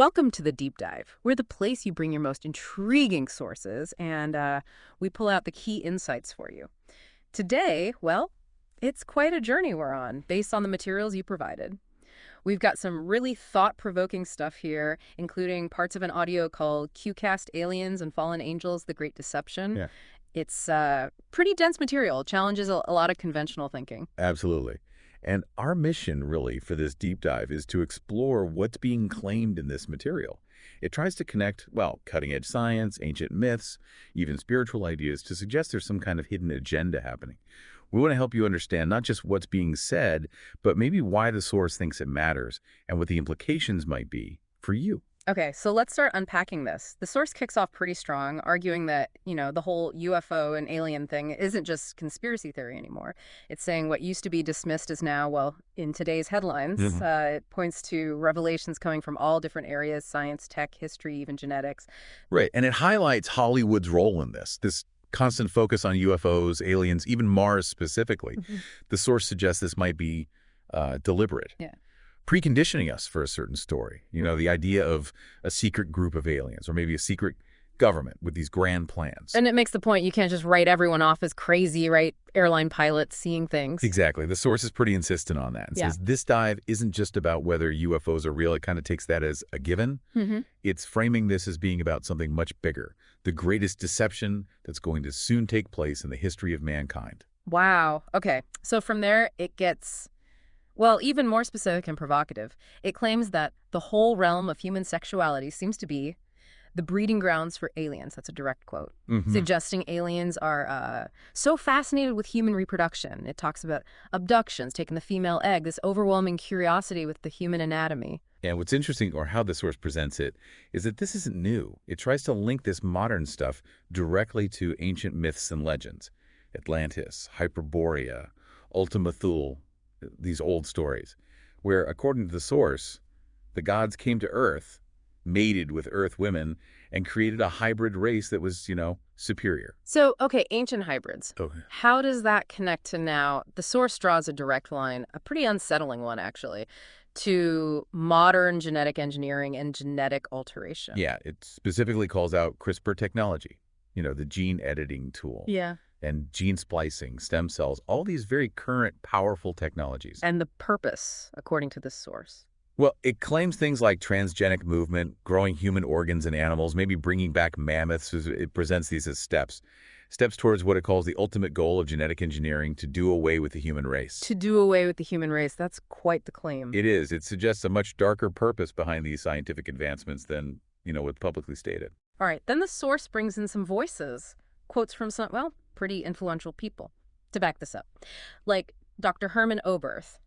Welcome to the Deep Dive. We're the place you bring your most intriguing sources, and we pull out the key insights for you. Today, well, it's quite a journey we're on, based on the materials you provided. We've got some really thought-provoking stuff here, including parts of an audio called QCast Aliens and Fallen Angels, The Great Deception. Yeah, It's pretty dense material, challenges a lot of conventional thinking. absolutely. And our mission, really, for this deep dive is to explore what's being claimed in this material. It tries to connect, well, cutting-edge science, ancient myths, even spiritual ideas to suggest there's some kind of hidden agenda happening. We want to help you understand not just what's being said, but maybe why the source thinks it matters and what the implications might be for you. Okay, so let's start unpacking this. The source kicks off pretty strong, arguing that, the whole UFO and alien thing isn't just conspiracy theory anymore. It's saying what used to be dismissed is now, well, in today's headlines, Mhm. it points to revelations coming from all different areas, science, tech, history, even genetics. Right, and it highlights Hollywood's role in this constant focus on UFOs, aliens, even Mars specifically. Mhm. The source suggests this might be deliberate. Yeah. Preconditioning us for a certain story. The idea of a secret group of aliens or maybe a secret government with these grand plans. And it makes the point you can't just write everyone off as crazy, right? Airline pilots seeing things. Exactly. The source is pretty insistent on that and Yeah. says this dive isn't just about whether UFOs are real. It kind of takes that as a given. Hmm. It's framing this as being about something much bigger, the greatest deception that's going to soon take place in the history of mankind. Wow. Okay. So from there, it gets, well, even more specific and provocative. It claims that the whole realm of human sexuality seems to be the breeding grounds for aliens. That's a direct quote. Mhm. Suggesting aliens are so fascinated with human reproduction. It talks about abductions, taking the female egg, this overwhelming curiosity with the human anatomy. And what's interesting, or how the source presents it, is that this isn't new. It tries to link this modern stuff directly to ancient myths and legends. Atlantis, Hyperborea, Ultima Thule, these old stories, where, according to the source, the gods came to Earth, mated with Earth women, and created a hybrid race that was, superior. So, okay, ancient hybrids. Oh, How does that connect to now? The source draws a direct line, a pretty unsettling one, actually, to modern genetic engineering and genetic alteration. yeah, it specifically calls out CRISPR technology, the gene editing tool. Yeah. And gene splicing, stem cells, all these very current, powerful technologies. And the purpose, according to this source. Well, it claims things like transgenic movement, growing human organs in animals, maybe bringing back mammoths. It presents these as steps towards what it calls the ultimate goal of genetic engineering, to do away with the human race. To do away with the human race, that's quite the claim. It is. It suggests a much darker purpose behind these scientific advancements than, what's publicly stated. All right, then the source brings in some voices, quotes from some, well, pretty influential people to back this up. Like Dr. Hermann Oberth,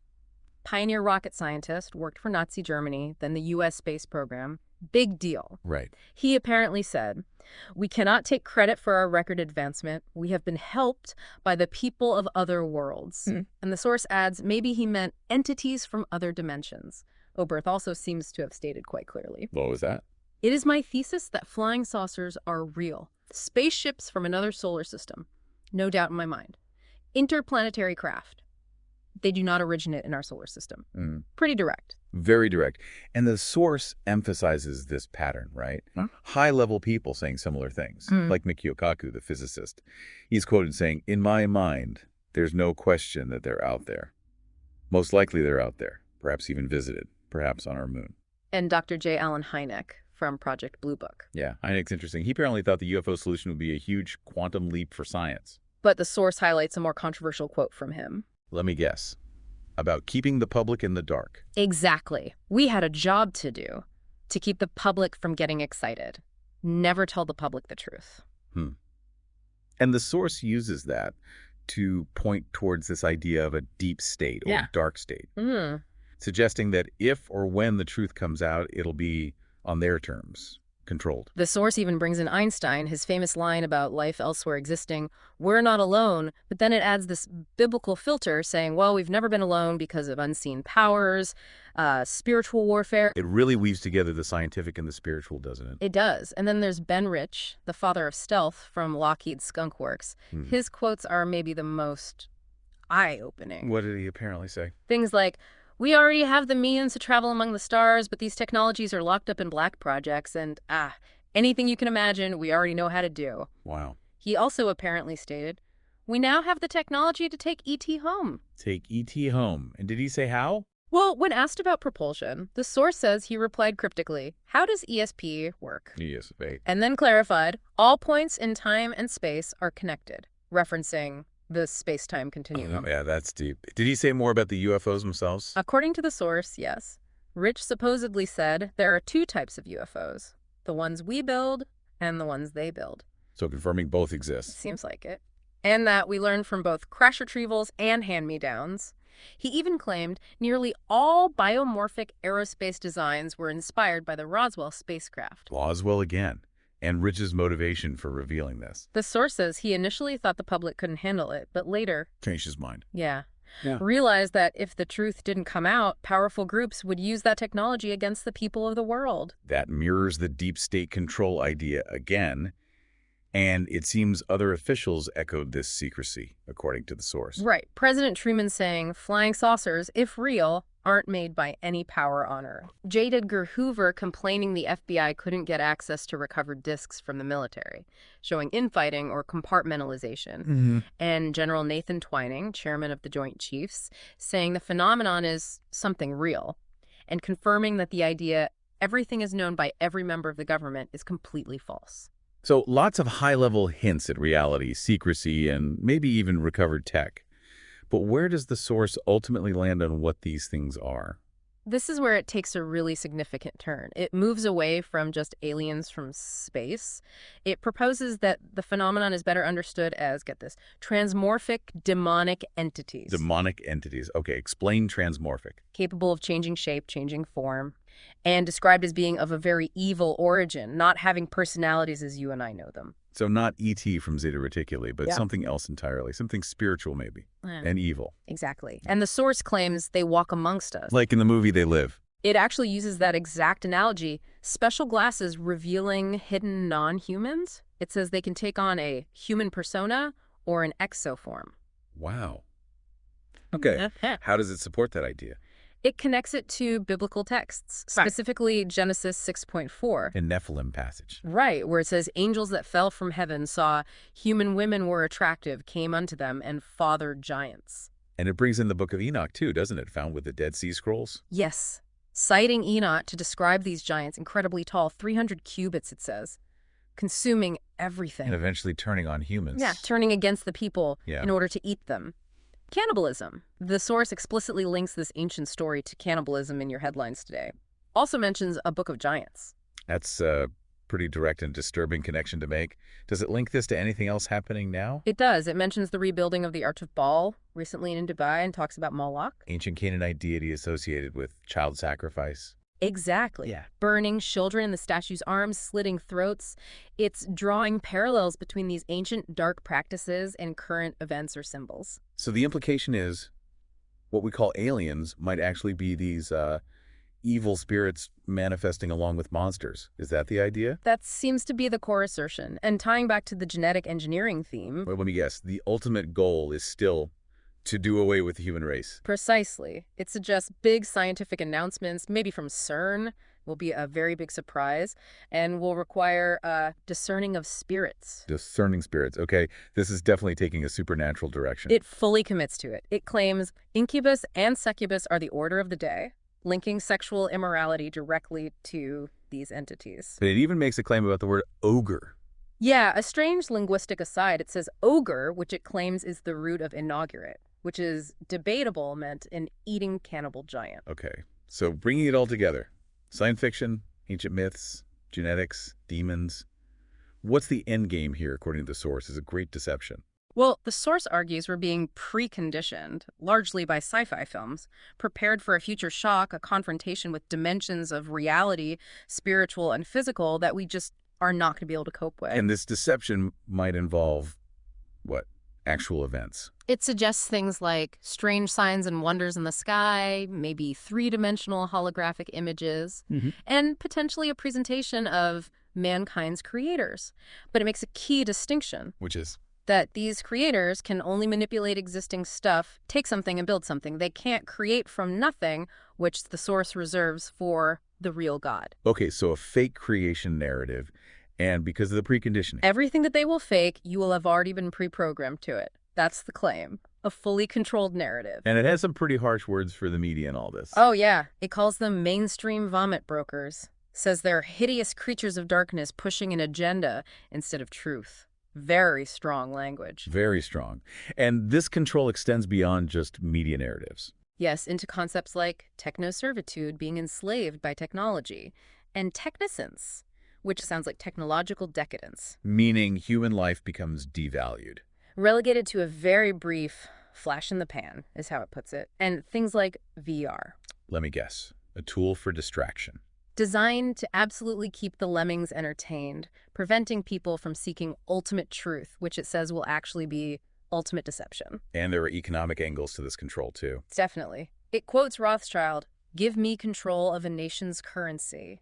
pioneer rocket scientist, worked for Nazi Germany, then the U.S. space program. Big deal. Right. He apparently said, "We cannot take credit for our record advancement. We have been helped by the people of other worlds." And the source adds, maybe he meant entities from other dimensions. Oberth also seems to have stated quite clearly, What was that? "It is my thesis that flying saucers are real. Spaceships from another solar system. No doubt in my mind. Interplanetary craft. They do not originate in our solar system." Pretty direct. Very direct. And the source emphasizes this pattern, right? Huh? High-level people saying similar things, like Mikio Kaku, the physicist. He's quoted saying, "In my mind, there's no question that they're out there. Most likely they're out there, perhaps even visited, perhaps on our moon." And Dr. J. Allen Hynek from Project Blue Book. Yeah, Hynek's interesting. He apparently thought the UFO solution would be a huge quantum leap for science. But the source highlights a more controversial quote from him. Let me guess. About keeping the public in the dark. Exactly. We had a job to do to keep the public from getting excited. Never tell the public the truth. And the source uses that to point towards this idea of a deep state or Yeah. dark state, Mm. suggesting that if or when the truth comes out, it'll be on their terms, controlled. The source even brings in Einstein, his famous line about life elsewhere existing, "We're not alone," but then it adds this biblical filter saying, well, we've never been alone because of unseen powers, spiritual warfare. It really weaves together the scientific and the spiritual, doesn't it? It does. And then there's Ben Rich, the father of stealth from Lockheed Skunk Works. His quotes are maybe the most eye-opening. What did he apparently say? Things like, We already have the means to travel among the stars, but these technologies are locked up in black projects, and anything you can imagine, we already know how to do. Wow. He also apparently stated, we now have the technology to take ET home. Take ET home. And did he say how? Well, when asked about propulsion, the source says he replied cryptically, how does ESP work? ESP. And then clarified, all points in time and space are connected, referencing the space-time continuum. Oh, yeah, that's deep. Did he say more about the UFOs themselves? According to the source, yes. Rich supposedly said there are two types of UFOs, the ones we build and the ones they build. So confirming both exist. Seems like it. And that we learned from both crash retrievals and hand-me-downs. He even claimed nearly all biomorphic aerospace designs were inspired by the Roswell spacecraft. Roswell again. And Rich's motivation for revealing this. The source says he initially thought the public couldn't handle it, but later, Changed his mind. yeah, Yeah. realized that if the truth didn't come out, powerful groups would use that technology against the people of the world. That mirrors the deep state control idea again. And it seems other officials echoed this secrecy, according to the source. Right. President Truman saying flying saucers, if real, aren't made by any power on Earth. J. Edgar Hoover complaining the FBI couldn't get access to recovered discs from the military, showing infighting or compartmentalization. And General Nathan Twining, chairman of the Joint Chiefs, saying the phenomenon is something real, and confirming that the idea everything is known by every member of the government is completely false. So lots of high-level hints at reality, secrecy, and maybe even recovered tech. But where does the source ultimately land on what these things are? This is where it takes a really significant turn. It moves away from just aliens from space. It proposes that the phenomenon is better understood as, get this, transmorphic demonic entities. Demonic entities. Okay, explain transmorphic. Capable of changing shape, changing form, and described as being of a very evil origin, not having personalities as you and I know them. So not E.T. from Zeta Reticuli, but Yeah. something else entirely, something spiritual maybe, and evil. Exactly. And the source claims they walk amongst us. Like in the movie They Live. It actually uses that exact analogy, special glasses revealing hidden non-humans. It says they can take on a human persona or an exoform. Wow. Okay, how does it support that idea? It connects it to biblical texts, specifically Genesis 6.4. In Nephilim passage. Right, where it says, angels that fell from heaven saw human women were attractive, came unto them, and fathered giants. And it brings in the Book of Enoch too, doesn't it? Found with the Dead Sea Scrolls. Yes, citing Enoch to describe these giants, incredibly tall, 300 cubits, it says, consuming everything. And eventually turning on humans. Yeah, turning against the people Yeah. in order to eat them. Cannibalism. The source explicitly links this ancient story to cannibalism in your headlines today. Also mentions a book of giants. That's a pretty direct and disturbing connection to make. Does it link this to anything else happening now? It does. It mentions the rebuilding of the Arch of Baal recently in Dubai and talks about Moloch. Ancient Canaanite deity associated with child sacrifice. Exactly. Yeah. Burning children in the statue's arms, slitting throats. It's drawing parallels between these ancient dark practices and current events or symbols. So the implication is what we call aliens might actually be these evil spirits manifesting along with monsters. Is that the idea? That seems to be the core assertion. And tying back to the genetic engineering theme. Well, let me guess. The ultimate goal is still to do away with the human race. Precisely. It suggests big scientific announcements, maybe from CERN, will be a very big surprise, and will require discerning of spirits. Discerning spirits. Okay, this is definitely taking a supernatural direction. It fully commits to it. It claims incubus and succubus are the order of the day, linking sexual immorality directly to these entities. But it even makes a claim about the word ogre. Yeah, a strange linguistic aside, it says ogre, which it claims is the root of inaugurate, which is debatable meant an eating cannibal giant. Okay, so bringing it all together. Science fiction, ancient myths, genetics, demons. What's the end game here, according to the source, is a great deception. Well, the source argues we're being preconditioned, largely by sci-fi films, prepared for a future shock, a confrontation with dimensions of reality, spiritual and physical, that we just are not going to be able to cope with. And this deception might involve, what, actual events. It suggests things like strange signs and wonders in the sky, maybe three-dimensional holographic images, and potentially a presentation of mankind's creators. But it makes a key distinction. Which is? That these creators can only manipulate existing stuff, take something and build something. They can't create from nothing, which the source reserves for the real God. Okay, so a fake creation narrative, and because of the preconditioning. Everything that they will fake, you will have already been pre-programmed to it. That's the claim. A fully controlled narrative. And it has some pretty harsh words for the media and all this. Oh, yeah. It calls them mainstream vomit brokers. Says they're hideous creatures of darkness pushing an agenda instead of truth. Very strong language. Very strong. And this control extends beyond just media narratives. Yes, into concepts like technoservitude, being enslaved by technology, and technisance, which sounds like technological decadence. Meaning human life becomes devalued. Relegated to a very brief flash in the pan, is how it puts it. And things like VR. Let me guess. A tool for distraction. Designed to absolutely keep the lemmings entertained, preventing people from seeking ultimate truth, which it says will actually be ultimate deception. And there are economic angles to this control, too. Definitely. It quotes Rothschild, "Give me control of a nation's currency."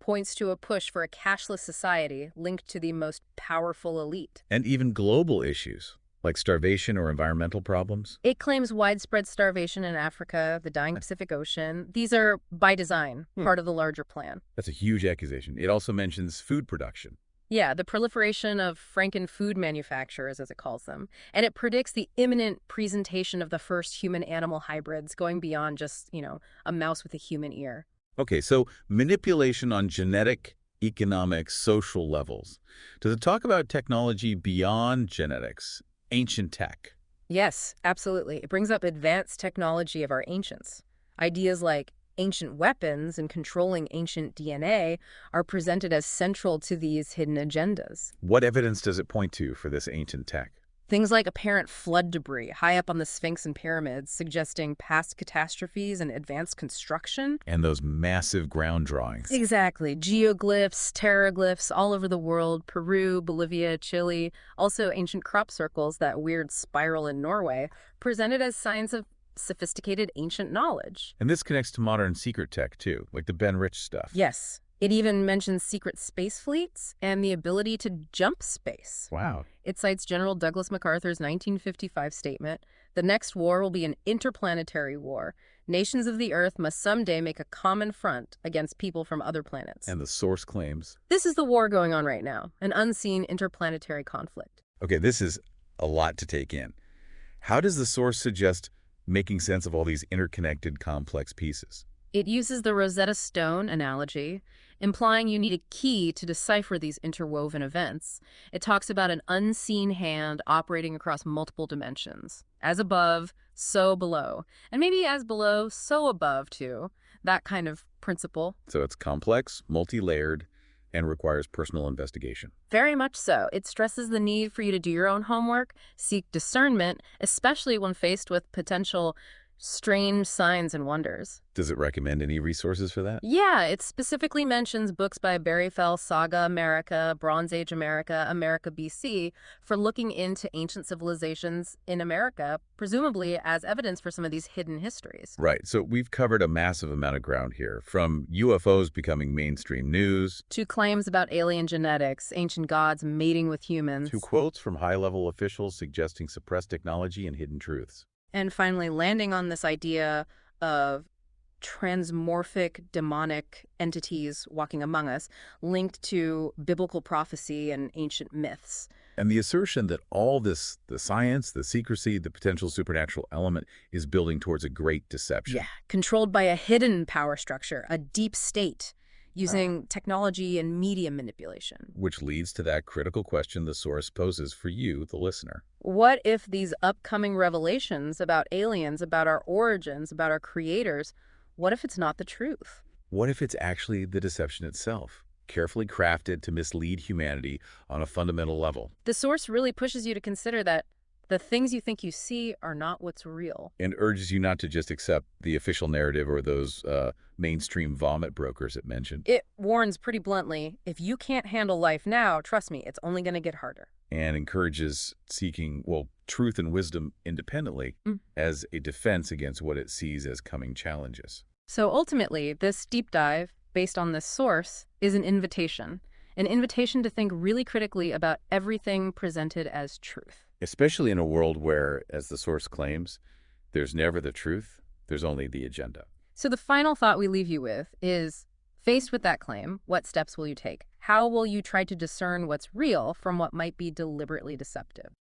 Points to a push for a cashless society linked to the most powerful elite. And even global issues, like starvation or environmental problems. It claims widespread starvation in Africa, the dying Pacific Ocean. These are, by design, part of the larger plan. That's a huge accusation. It also mentions food production. Yeah, the proliferation of Franken food manufacturers, as it calls them. And it predicts the imminent presentation of the first human-animal hybrids going beyond just, a mouse with a human ear. Okay, so manipulation on genetic, economic, social levels. Does it talk about technology beyond genetics, ancient tech? Yes, absolutely. It brings up advanced technology of our ancients. Ideas like ancient weapons and controlling ancient DNA are presented as central to these hidden agendas. What evidence does it point to for this ancient tech? Things like apparent flood debris high up on the Sphinx and pyramids, suggesting past catastrophes and advanced construction. And those massive ground drawings. Exactly. Geoglyphs, pteroglyphs all over the world, Peru, Bolivia, Chile, also ancient crop circles, that weird spiral in Norway, presented as signs of sophisticated ancient knowledge. And this connects to modern secret tech, too, like the Ben Rich stuff. Yes. It even mentions secret space fleets and the ability to jump space. Wow. It cites General Douglas MacArthur's 1955 statement, "The next war will be an interplanetary war. Nations of the Earth must someday make a common front against people from other planets." And the source claims. This is the war going on right now, an unseen interplanetary conflict. Okay, this is a lot to take in. How does the source suggest making sense of all these interconnected, complex pieces? It uses the Rosetta Stone analogy, implying you need a key to decipher these interwoven events. It talks about an unseen hand operating across multiple dimensions. As above, so below. And maybe as below, so above, too. That kind of principle. So it's complex, multi-layered, and requires personal investigation. Very much so. It stresses the need for you to do your own homework, seek discernment, especially when faced with potential strange signs and wonders. Does it recommend any resources for that? Yeah, it specifically mentions books by Barry Fell, Saga America, Bronze Age America, America BC, for looking into ancient civilizations in America, presumably as evidence for some of these hidden histories. Right. So we've covered a massive amount of ground here, from UFOs becoming mainstream news, To claims about alien genetics, ancient gods mating with humans, to quotes from high-level officials suggesting suppressed technology and hidden truths. and finally landing on this idea of transmorphic demonic entities walking among us, linked to biblical prophecy and ancient myths. And the assertion that all this, the science, the secrecy, the potential supernatural element, is building towards a great deception. Yeah, controlled by a hidden power structure, a deep state, using technology and media manipulation. Which leads to that critical question the source poses for you, the listener. What if these upcoming revelations about aliens, about our origins, about our creators, what if it's not the truth? What if it's actually the deception itself, carefully crafted to mislead humanity on a fundamental level? The source really pushes you to consider that the things you think you see are not what's real. And urges you not to just accept the official narrative or those mainstream vomit brokers it mentioned. It warns pretty bluntly, if you can't handle life now, trust me, it's only going to get harder. And encourages seeking, well, truth and wisdom independently as a defense against what it sees as coming challenges. So ultimately, this deep dive, based on this source, is an invitation. an invitation to think really critically about everything presented as truth. Especially in a world where, as the source claims, there's never the truth, there's only the agenda. So the final thought we leave you with is, faced with that claim, what steps will you take? How will you try to discern what's real from what might be deliberately deceptive?